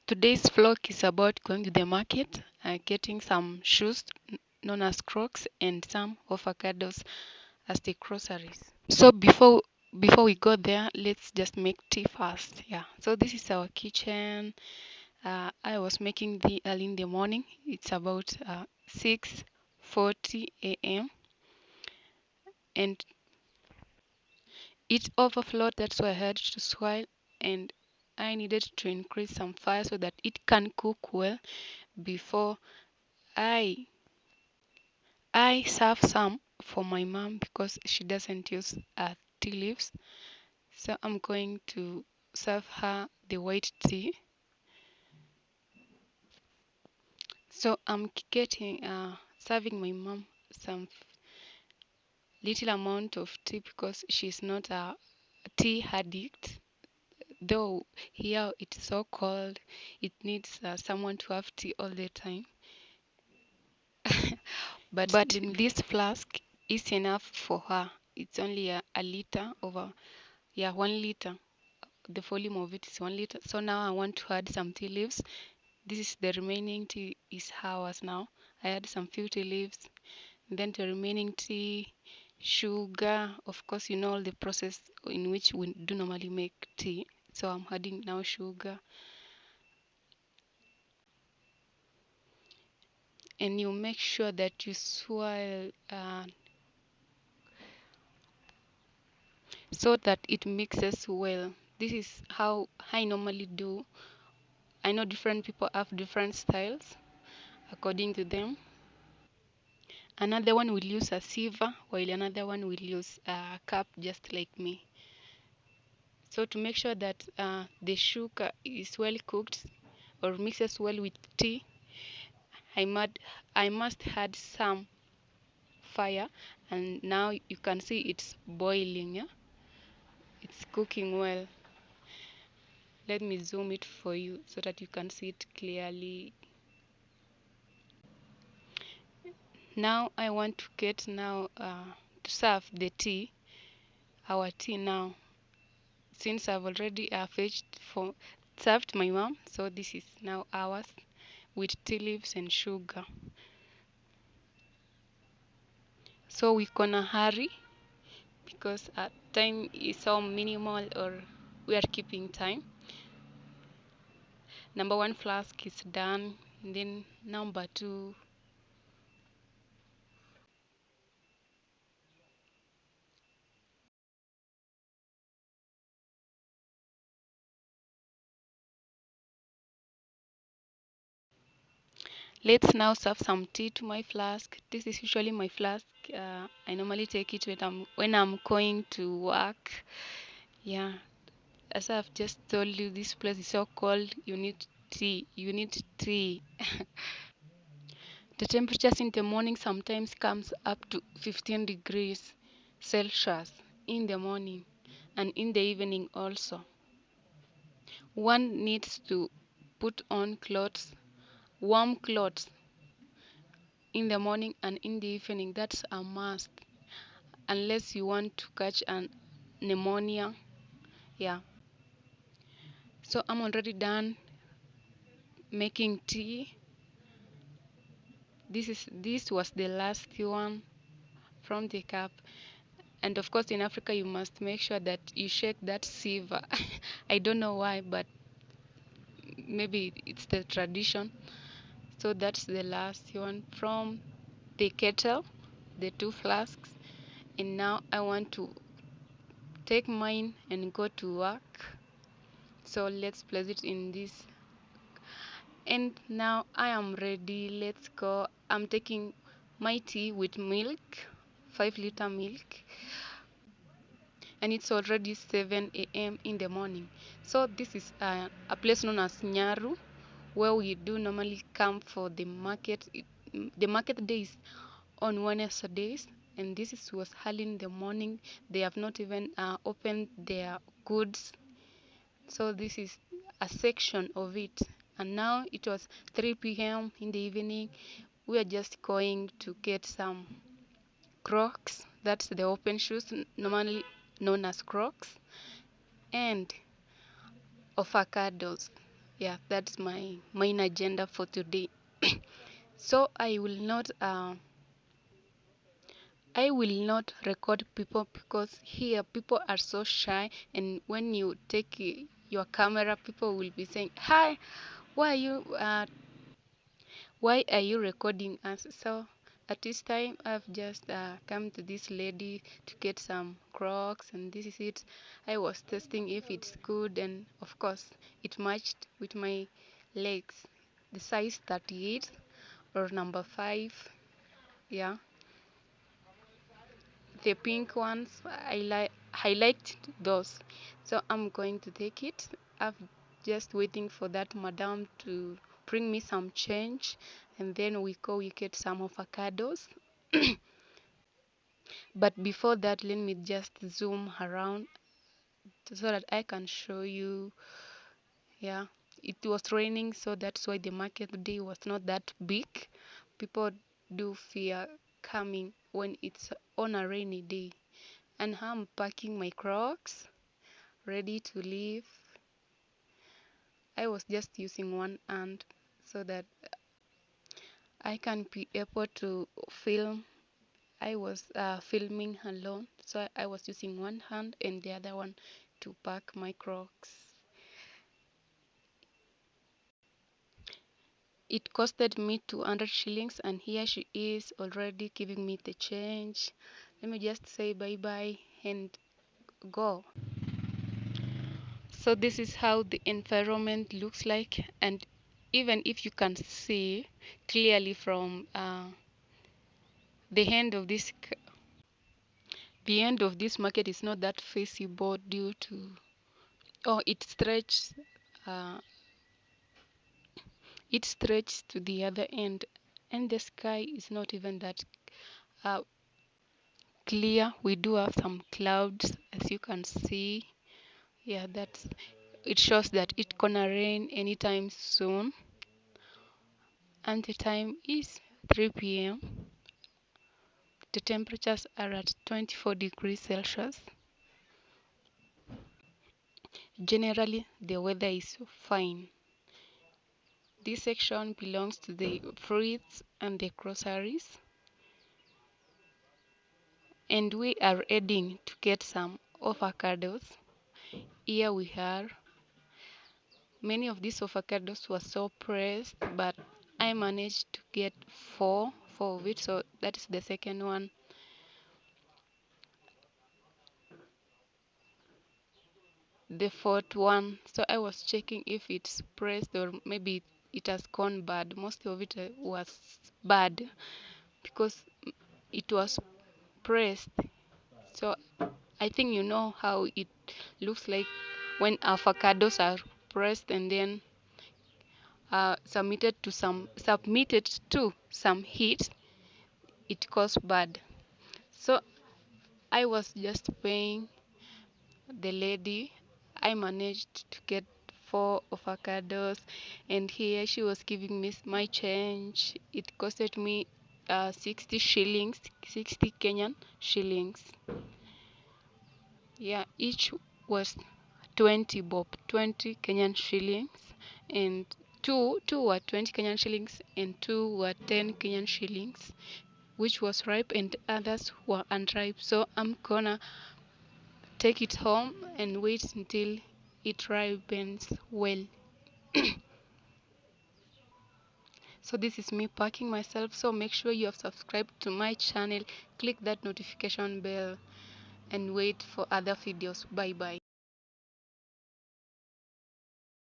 Today's vlog is about going to the market, getting some shoes known as Crocs and some avocados as the groceries. So before we go there, let's just make tea first. Yeah. So this is our kitchen. I was making tea early in the morning. It's about 6:40 a.m. and it overflowed. That's why I had to swirl, and I needed to increase some fire so that it can cook well before I I serve some for my mom because she doesn't use tea leaves. So I'm going to serve her the white tea. So I'm getting serving my mom some little amount of tea because she's not a tea addict. Though here it's so cold, it needs someone to have tea all the time. But this flask is enough for her. It's only a liter over, yeah, 1 liter. The volume of it is 1 liter. So now I want to add some tea leaves. This is the remaining tea is ours now. I add some few tea leaves, then the remaining tea, sugar. Of course, you know all the process in which we do normally make tea. So I'm adding now sugar, and you make sure that you swirl so that it mixes well. This is how I normally do. I know different people have different styles according to them. Another one will use a sieve, while another one will use a cup, just like me. So to make sure that the sugar is well cooked or mixes well with tea, I must, I must add some fire, and now you can see it's boiling. Yeah, it's cooking well. Let me zoom it for you so that you can see it clearly. Now I want to get now to serve the tea, our tea now. Since I've already fetched for served my mom, so this is now ours with tea leaves and sugar. So we're gonna hurry because time is so minimal, or we are keeping time. Number one flask is done, and then number two. Let's now serve some tea to my flask. This is usually my flask. I normally take it when I'm going to work. Yeah, as I've just told you, this place is so cold. You need tea. You need tea. The temperatures in the morning sometimes comes up to 15 degrees Celsius in the morning and in the evening also. One needs to put on clothes, warm clothes in the morning and in the evening. That's a must unless you want to catch an pneumonia. Yeah. So I'm already done making tea. This was the last one from the cup. And of course, in Africa, you must make sure that you shake that sieve. I don't know why, but maybe it's the tradition. So that's the last one from the kettle, the two flasks. And now I want to take mine and go to work. So let's place it in this. And now I am ready. Let's go. I'm taking my tea with milk, 5-liter milk. And it's already 7 a.m. in the morning. So this is a place known as Nyaru, where we do normally come for the market. The market days on Wednesdays, and was early in the morning. They have not even opened their goods. So this is a section of it. And now it was 3 p.m. in the evening. We are just going to get some Crocs. That's the open shoes, normally known as Crocs, and avocados. Yeah, that's my main agenda for today. So I will not record people because here people are so shy, and when you take your camera, people will be saying, "Hi, why are you recording us?" So at this time, I've just come to this lady to get some Crocs, and this is it. I was testing if it's good, and of course, it matched with my legs, the size 38 or number 5. Yeah, the pink ones. I liked those, so I'm going to take it. I'm just waiting for that madam to bring me some change, and then we get some avocados. But before that, let me just zoom around so that I can show you. Yeah, it was raining, so that's why the market day was not that big. People do fear coming when it's on a rainy day. And I'm packing my Crocs, ready to leave. I was just using one hand so that I can be able to film. I was filming alone, so I was using one hand and the other one to pack my Crocs. It costed me 200 shillings, and here she is already giving me the change. Let me just say bye bye and go. So this is how the environment looks like, and even if you can see clearly from the end of the end of this market is not that feasible due to uh, it stretches to the other end, and the sky is not even that uh, clear. We do have some clouds, as you can see. Yeah, that's it shows that it gonna rain anytime soon, and the time is 3 p.m. The temperatures are at 24 degrees Celsius. Generally, the weather is fine. This section belongs to the fruits and the groceries, and we are heading to get some avocados. Here we are. Many of these avocados were so pressed, but I managed to get four of it, so that is the second one. The fourth one, so I was checking if it's pressed or maybe it has gone bad. Most of it was bad because it was pressed. So I think you know how it looks like when avocados are pressed and then submitted to some heat, it goes bad. So I was just paying the lady. I managed to get 4 avocados, and here she was giving me my change. It costed me 60 shillings, 60 Kenyan shillings. Yeah, each was 20 bob, 20 Kenyan shillings, and two were 20 Kenyan shillings, and two were 10 Kenyan shillings, which was ripe, and others were unripe. So I'm gonna take it home and wait until it ripens well. So this is me packing myself. So make sure you have subscribed to my channel, click that notification bell, and wait for other videos. Bye bye.